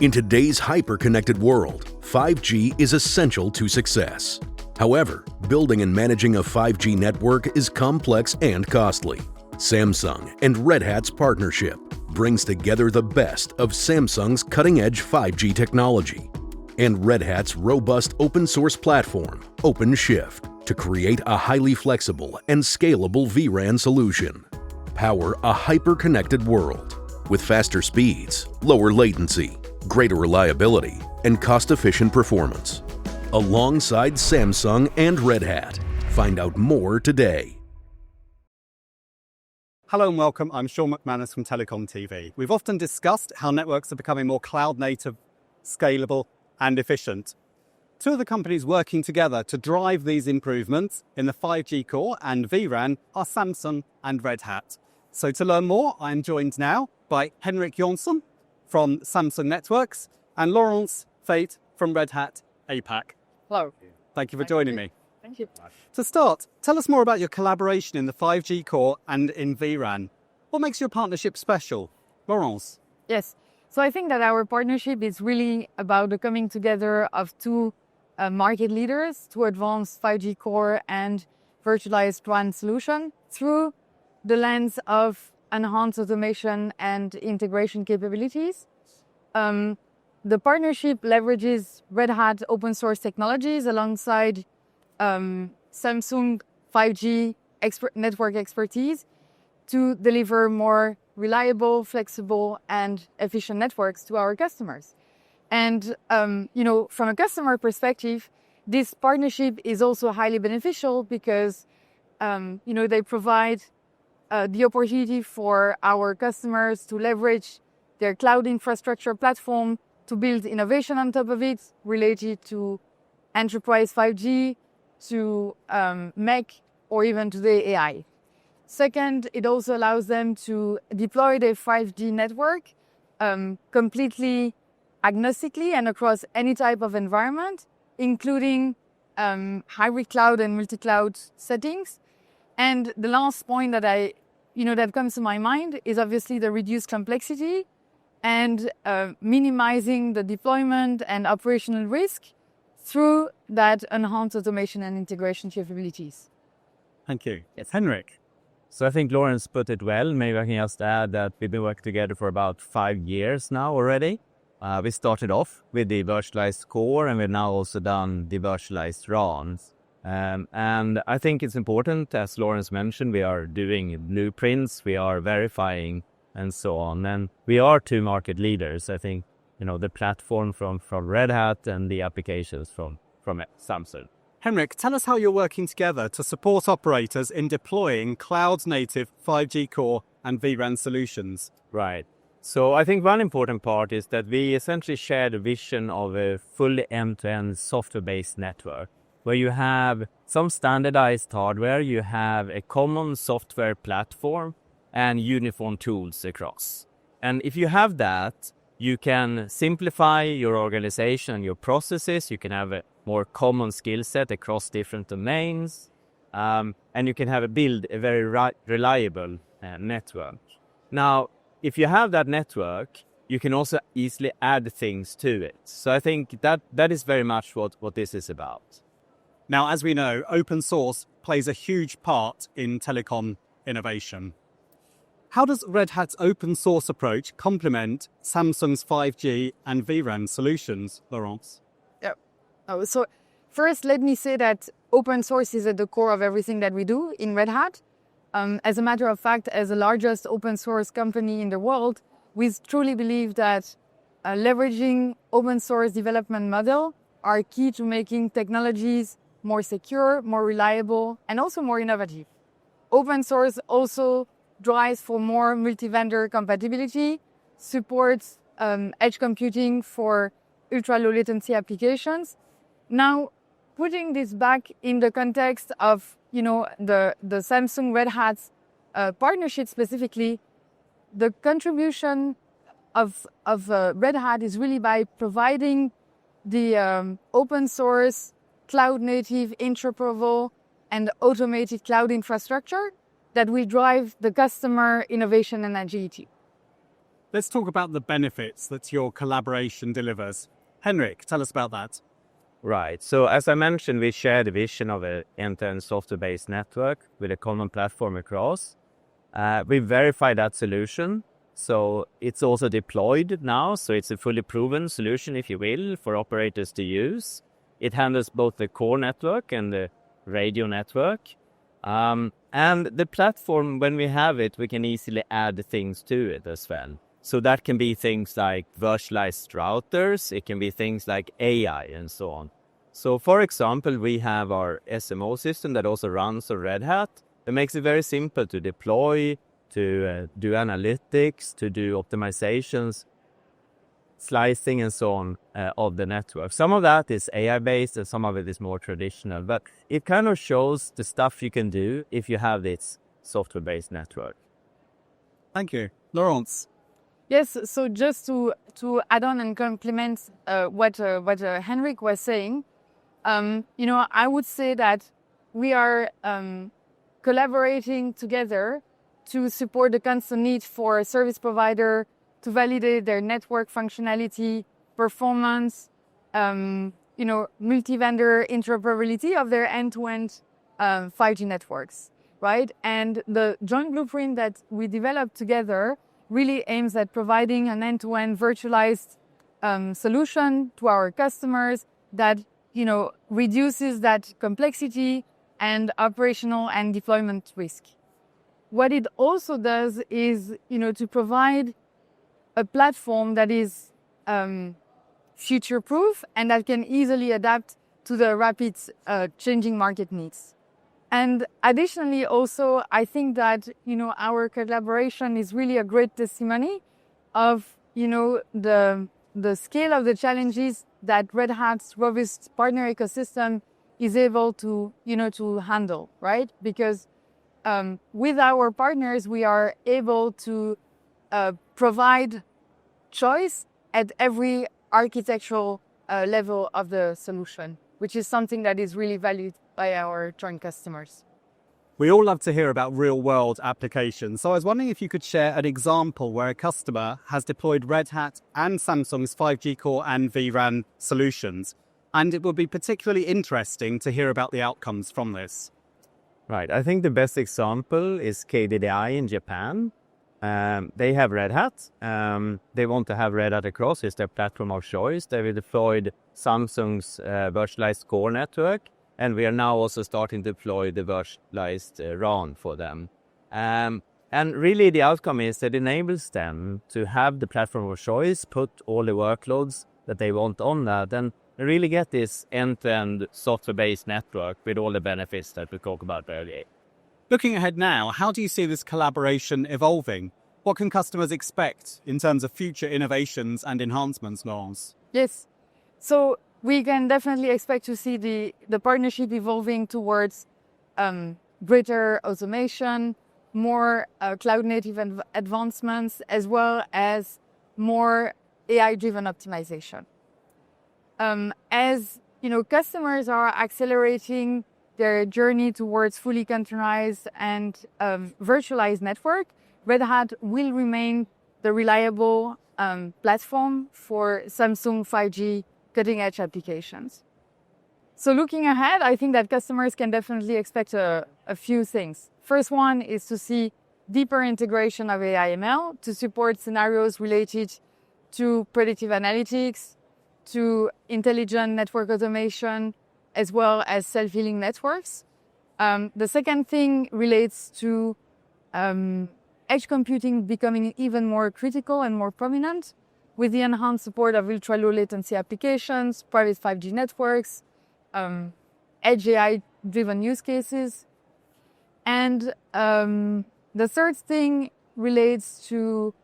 In today's hyper-connected world, 5G is essential to success. However, building and managing a 5G network is complex and costly. Samsung and Red Hat's partnership brings together the best of Samsung's cutting-edge 5G technology and Red Hat's robust open-source platform, OpenShift, to create a highly flexible and scalable vRAN solution. Power a hyper-connected world with faster speeds, lower latency, greater reliability, and cost-efficient performance. Alongside Samsung and Red Hat. Find out more today. Hello and welcome, I'm Sean McManus from TelecomTV. We've often discussed how networks are becoming more cloud-native, scalable, and efficient. Two of the companies working together to drive these improvements in the 5G core and vRAN are Samsung and Red Hat. So to learn more, I am joined now by Henrik Jansson from Samsung Networks and Laurence Feijt from Red Hat APAC. Hello. Thank you for joining me. Thank you. To start, tell us more about your collaboration in the 5G core and in vRAN. What makes your partnership special? Laurence? Yes. So I think that our partnership is really about the coming together of two market leaders to advance 5G core and virtualized WAN solution through the lens of enhanced automation and integration capabilities. The partnership leverages Red Hat open source technologies alongside Samsung 5G network expertise to deliver more reliable, flexible, and efficient networks to our customers. And, from a customer perspective, this partnership is also highly beneficial because, they provide the opportunity for our customers to leverage their cloud infrastructure platform to build innovation on top of it related to enterprise 5G, to MEC, or even to the AI. Second, it also allows them to deploy their 5G network completely agnostically and across any type of environment, including hybrid cloud and multi-cloud settings. And the last point that that comes to my mind is obviously the reduced complexity and minimizing the deployment and operational risk through that enhanced automation and integration capabilities. Thank you. Yes. Henrik? So I think Laurence put it well. Maybe I can just add that we've been working together for about 5 years now already. We started off with the virtualized core, and we've now also done the virtualized RANs. And I think it's important, as Laurence mentioned, we are doing blueprints, we are verifying, and so on. And we are two market leaders. I think, the platform from Red Hat and the applications from Samsung. Henrik, tell us how you're working together to support operators in deploying cloud-native 5G core and vRAN solutions. Right. So I think one important part is that we essentially share the vision of a fully end-to-end software-based network, where you have some standardized hardware, you have a common software platform, and uniform tools across. And if you have that, you can simplify your organization, your processes, you can have a more common skill set across different domains, and you can build a very reliable network. Now, if you have that network, you can also easily add things to it. So I think that is very much what this is about. Now, as we know, open source plays a huge part in telecom innovation. How does Red Hat's open source approach complement Samsung's 5G and vRAN solutions, Laurence? Yeah. So first, let me say that open source is at the core of everything that we do in Red Hat. As a matter of fact, as the largest open source company in the world, we truly believe that leveraging open source development model are key to making technologies more secure, more reliable, and also more innovative. Open source also drives for more multi-vendor compatibility, supports edge computing for ultra-low latency applications. Now, putting this back in the context of the Samsung Red Hat partnership specifically, the contribution of Red Hat is really by providing the open source, cloud-native, interoperable, and automated cloud infrastructure that will drive the customer innovation and agility. Let's talk about the benefits that your collaboration delivers. Henrik, tell us about that. Right. So as I mentioned, we share the vision of an end-to-end software-based network with a common platform across. We verify that solution. So it's also deployed now. So it's a fully proven solution, if you will, for operators to use. It handles both the core network and the radio network. And the platform, when we have it, we can easily add things to it as well. So that can be things like virtualized routers, it can be things like AI and so on. So for example, we have our SMO system that also runs on Red Hat. That makes it very simple to deploy, to do analytics, to do optimizations, slicing and so on of the network. Some of that is AI-based and some of it is more traditional, but it kind of shows the stuff you can do if you have this software-based network. Thank you. Laurence? Yes, so just to add on and complement what Henrik was saying, I would say that we are collaborating together to support the constant need for a service provider to validate their network functionality, performance, multi-vendor interoperability of their end-to-end 5G networks, right? And the joint blueprint that we developed together really aims at providing an end-to-end virtualized solution to our customers that, reduces that complexity and operational and deployment risk. What it also does is, to provide a platform that is future-proof and that can easily adapt to the rapid changing market needs. And additionally, also, I think that, our collaboration is really a great testimony of, the scale of the challenges that Red Hat's robust partner ecosystem is able to, to handle, right? Because with our partners, we are able to provide choice at every architectural level of the solution, which is something that is really valued by our joint customers. We all love to hear about real-world applications, so I was wondering if you could share an example where a customer has deployed Red Hat and Samsung's 5G Core and vRAN solutions, and it would be particularly interesting to hear about the outcomes from this. Right. I think the best example is KDDI in Japan. They have Red Hat. They want to have Red Hat across. It's their platform of choice. They've deployed Samsung's virtualized core network. And we are now also starting to deploy the virtualized RAN for them. And really the outcome is that it enables them to have the platform of choice, put all the workloads that they want on that, and really get this end-to-end software-based network with all the benefits that we talked about earlier. Looking ahead now, how do you see this collaboration evolving? What can customers expect in terms of future innovations and enhancements, Laurence? Yes. So we can definitely expect to see the partnership evolving towards greater automation, more cloud-native advancements, as well as more AI-driven optimization. As customers are accelerating their journey towards fully containerized and virtualized network, Red Hat will remain the reliable platform for Samsung 5G cutting-edge applications. So looking ahead, I think that customers can definitely expect a few things. First one is to see deeper integration of AI/ML to support scenarios related to predictive analytics, to intelligent network automation, as well as self-healing networks. The second thing relates to edge computing becoming even more critical and more prominent with the enhanced support of ultra-low latency applications, private 5G networks, edge AI-driven use cases. And the third thing relates to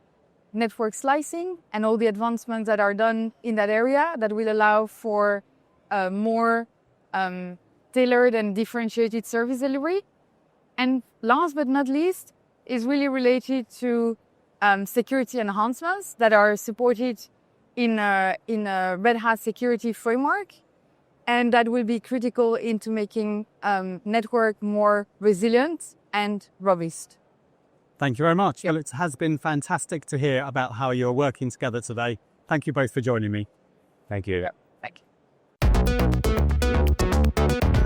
network slicing and all the advancements that are done in that area that will allow for more tailored and differentiated service delivery. And last but not least is really related to security enhancements that are supported in a Red Hat security framework, and that will be critical into making network more resilient and robust. Thank you very much. Yep. Well, it has been fantastic to hear about how you're working together today. Thank you both for joining me. Thank you. Thank you.